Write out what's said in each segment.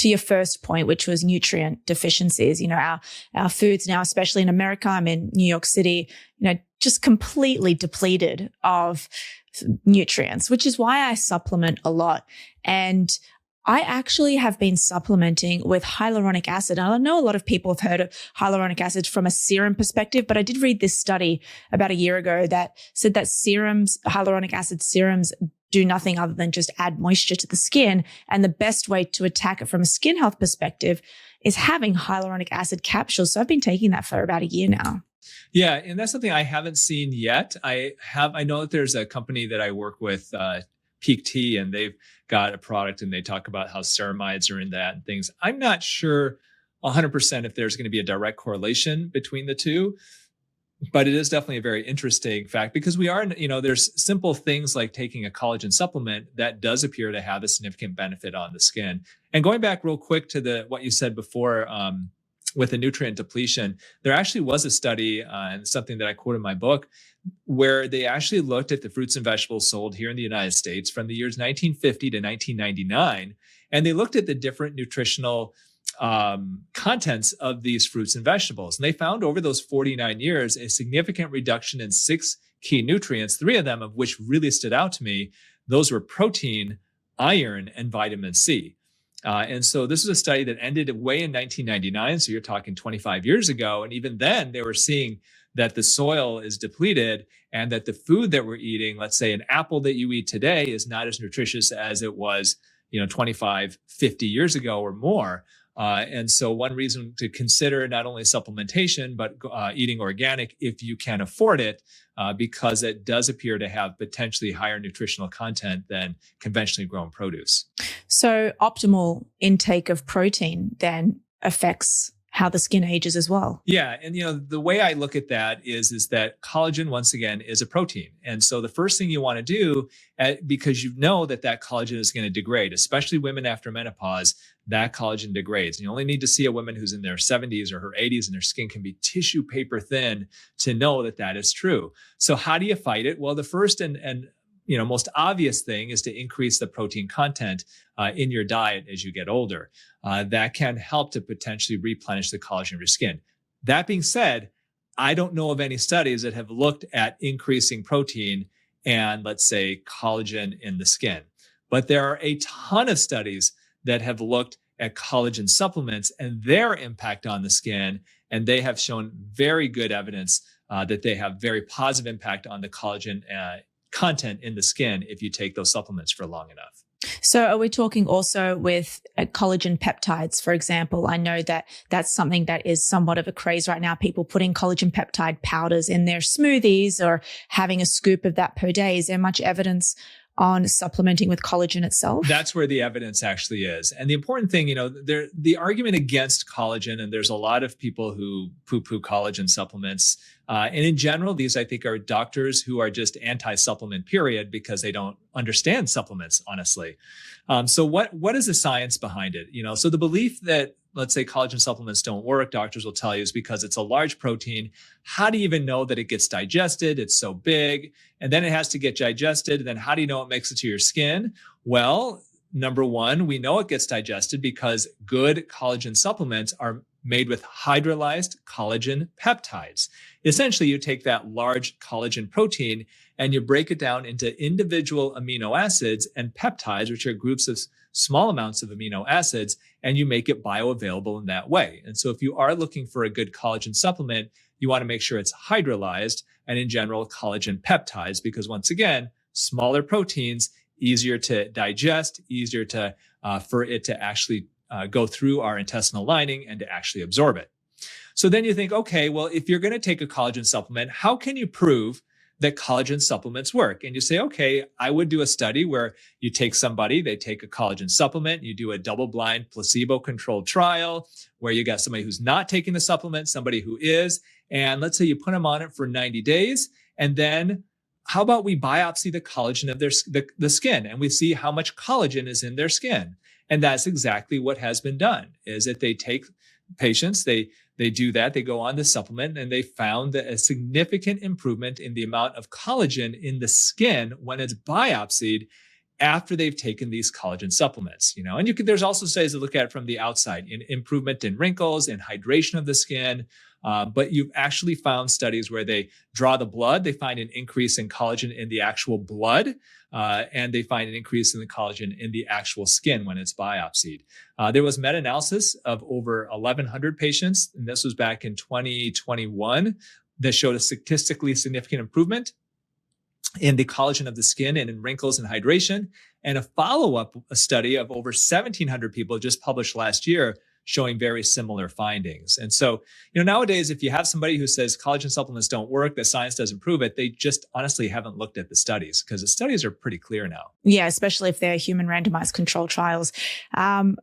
to your first point, which was nutrient deficiencies. Our foods now, especially in America, I'm in New York City, just completely depleted of nutrients, which is why I supplement a lot. And I actually have been supplementing with hyaluronic acid. And I know a lot of people have heard of hyaluronic acid from a serum perspective, but I did read this study about a year ago that said that hyaluronic acid serums do nothing other than just add moisture to the skin. And the best way to attack it from a skin health perspective is having hyaluronic acid capsules. So I've been taking that for about a year now. Yeah, and that's something I haven't seen yet. I know that there's a company that I work with, Peak Tea, and they've got a product and they talk about how ceramides are in that and things. I'm not sure 100% if there's going to be a direct correlation between the two, but it is definitely a very interesting fact because there's simple things like taking a collagen supplement that does appear to have a significant benefit on the skin. And going back real quick to what you said before, with the nutrient depletion, there actually was a study, and something that I quote in my book, where they actually looked at the fruits and vegetables sold here in the United States from the years 1950 to 1999, and they looked at the different nutritional contents of these fruits and vegetables. And they found over those 49 years a significant reduction in 6 key nutrients, 3 of them of which really stood out to me. Those were protein, iron, and vitamin C. And so this was a study that ended way in 1999. So you're talking 25 years ago. And even then they were seeing that the soil is depleted and that the food that we're eating, let's say an apple that you eat today, is not as nutritious as it was, 25, 50 years ago or more. And so one reason to consider not only supplementation, but eating organic if you can afford it, because it does appear to have potentially higher nutritional content than conventionally grown produce. So optimal intake of protein then affects how the skin ages as well. Yeah. And, the way I look at that is that collagen, once again, is a protein. And so the first thing you want to do, because you know that collagen is going to degrade, especially women after menopause, that collagen degrades. And you only need to see a woman who's in their 70s or her 80s and their skin can be tissue paper thin to know that is true. So how do you fight it? Well, the first and most obvious thing is to increase the protein content in your diet as you get older. That can help to potentially replenish the collagen of your skin. That being said, I don't know of any studies that have looked at increasing protein and, let's say, collagen in the skin. But there are a ton of studies that have looked at collagen supplements and their impact on the skin. And they have shown very good evidence that they have very positive impact on the collagen content in the skin if you take those supplements for long enough. So are we talking also with collagen peptides, for example? I know that that's something that is somewhat of a craze right now. People putting collagen peptide powders in their smoothies or having a scoop of that per day. Is there much evidence on supplementing with collagen itself? That's where the evidence actually is. And the important thing, the argument against collagen, and there's a lot of people who poo-poo collagen supplements. And in general, these, I think, are doctors who are just anti-supplement, period, because they don't understand supplements, honestly. So what is the science behind it? So the belief that, let's say, collagen supplements don't work, doctors will tell you, is because it's a large protein. How do you even know that it gets digested? It's so big. And then it has to get digested. Then how do you know it makes it to your skin? Well, number one, we know it gets digested because good collagen supplements are made with hydrolyzed collagen peptides. Essentially, you take that large collagen protein and you break it down into individual amino acids and peptides, which are groups of small amounts of amino acids, and you make it bioavailable in that way. And so if you are looking for a good collagen supplement, you want to make sure it's hydrolyzed and, in general, collagen peptides, because once again, smaller proteins, easier to digest, easier to for it to actually go through our intestinal lining and to actually absorb it. So then you think, okay, well, if you're going to take a collagen supplement, how can you prove that collagen supplements work? And you say, okay, I would do a study where you take somebody, they take a collagen supplement, you do a double-blind placebo-controlled trial where you got somebody who's not taking the supplement, somebody who is, and let's say you put them on it for 90 days, and then how about we biopsy the collagen of the skin, and we see how much collagen is in their skin. And that's exactly what has been done, is that they take patients, they do that, they go on the supplement, and they found that a significant improvement in the amount of collagen in the skin when it's biopsied. after they've taken these collagen supplements, and there's also studies that look at it from the outside in improvement in wrinkles and hydration of the skin. But you've actually found studies where they draw the blood, they find an increase in collagen in the actual blood, and they find an increase in the collagen in the actual skin when it's biopsied. There was meta-analysis of over 1,100 patients, and this was back in 2021, that showed a statistically significant improvement in the collagen of the skin and in wrinkles and hydration, and a follow-up study of over 1,700 people just published last year showing very similar findings. And so, nowadays, if you have somebody who says collagen supplements don't work, that science doesn't prove it, they just honestly haven't looked at the studies, because the studies are pretty clear now. Yeah, especially if they're human randomized control trials. A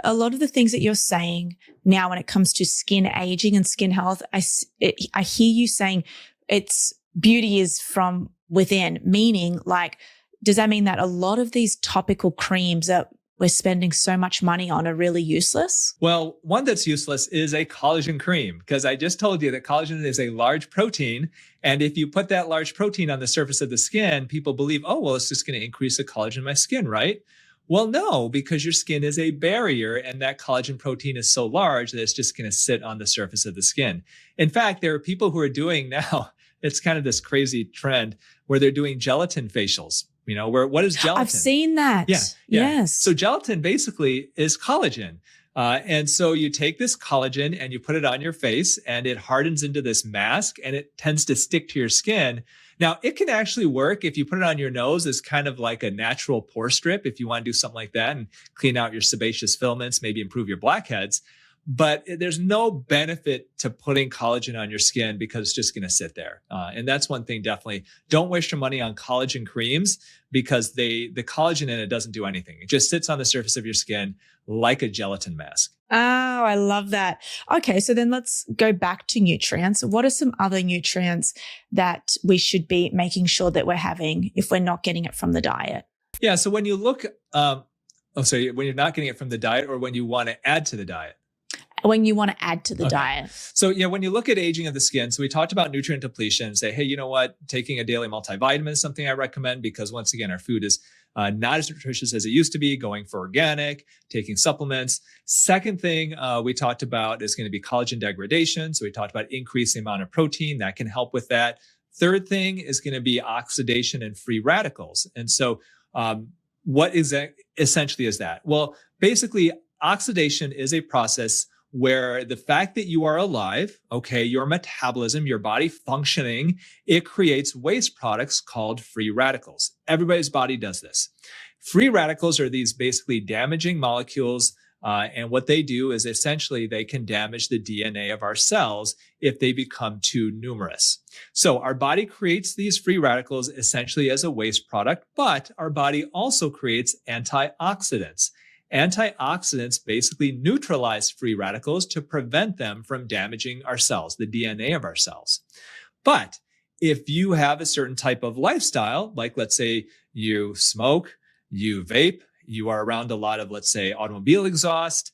lot of the things that you're saying now when it comes to skin aging and skin health, I hear you saying beauty is from within, meaning does that mean that a lot of these topical creams that we're spending so much money on are really useless? Well, one that's useless is a collagen cream, because I just told you that collagen is a large protein. And if you put that large protein on the surface of the skin, people believe, oh, well, it's just going to increase the collagen in my skin, right? Well, no, because your skin is a barrier, and that collagen protein is so large that it's just going to sit on the surface of the skin. In fact, there are people who are doing now, it's kind of this crazy trend where they're doing gelatin facials. What is gelatin? I've seen that. Yeah. Yes. So gelatin basically is collagen. And so you take this collagen and you put it on your face, and it hardens into this mask, and it tends to stick to your skin. Now, it can actually work if you put it on your nose as kind of like a natural pore strip, if you want to do something like that and clean out your sebaceous filaments, maybe improve your blackheads. But there's no benefit to putting collagen on your skin, because it's just going to sit there. And that's one thing, definitely. Don't waste your money on collagen creams, because the collagen in it doesn't do anything. It just sits on the surface of your skin like a gelatin mask. Oh, I love that. Okay, so then let's go back to nutrients. What are some other nutrients that we should be making sure that we're having if we're not getting it from the diet? Yeah, so when you look, when you're not getting it from the diet, or when you want to add to the diet? When you want to add to the diet. So, when you look at aging of the skin, so we talked about nutrient depletion and say, hey, you know what? Taking a daily multivitamin is something I recommend, because once again, our food is not as nutritious as it used to be, going for organic, taking supplements. Second thing we talked about is going to be collagen degradation. So we talked about increasing the amount of protein that can help with that. Third thing is going to be oxidation and free radicals. And so what essentially is that? Well, basically, oxidation is a process where the fact that you are alive, your metabolism, your body functioning, it creates waste products called free radicals. Everybody's body does this. Free radicals are these basically damaging molecules, and what they do is essentially they can damage the DNA of our cells if they become too numerous. So our body creates these free radicals essentially as a waste product, but our body also creates antioxidants. Antioxidants basically neutralize free radicals to prevent them from damaging our cells, the DNA of our cells. But if you have a certain type of lifestyle, like let's say you smoke, you vape, you are around a lot of, let's say, automobile exhaust,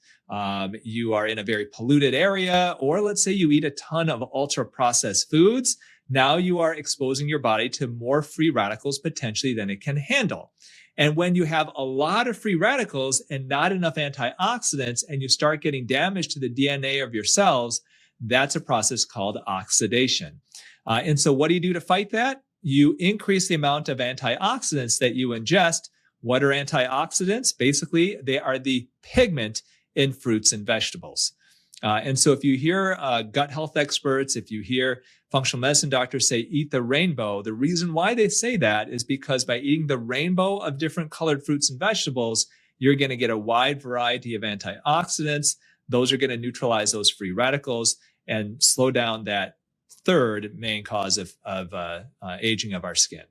you are in a very polluted area, or let's say you eat a ton of ultra-processed foods, now you are exposing your body to more free radicals potentially than it can handle. And when you have a lot of free radicals and not enough antioxidants, and you start getting damage to the DNA of your cells, that's a process called oxidation. And so what do you do to fight that? You increase the amount of antioxidants that you ingest. What are antioxidants? Basically, they are the pigment in fruits and vegetables. And so if you hear gut health experts, if you hear functional medicine doctors say, eat the rainbow, the reason why they say that is because by eating the rainbow of different colored fruits and vegetables, you're going to get a wide variety of antioxidants. Those are going to neutralize those free radicals and slow down that third main cause of aging of our skin.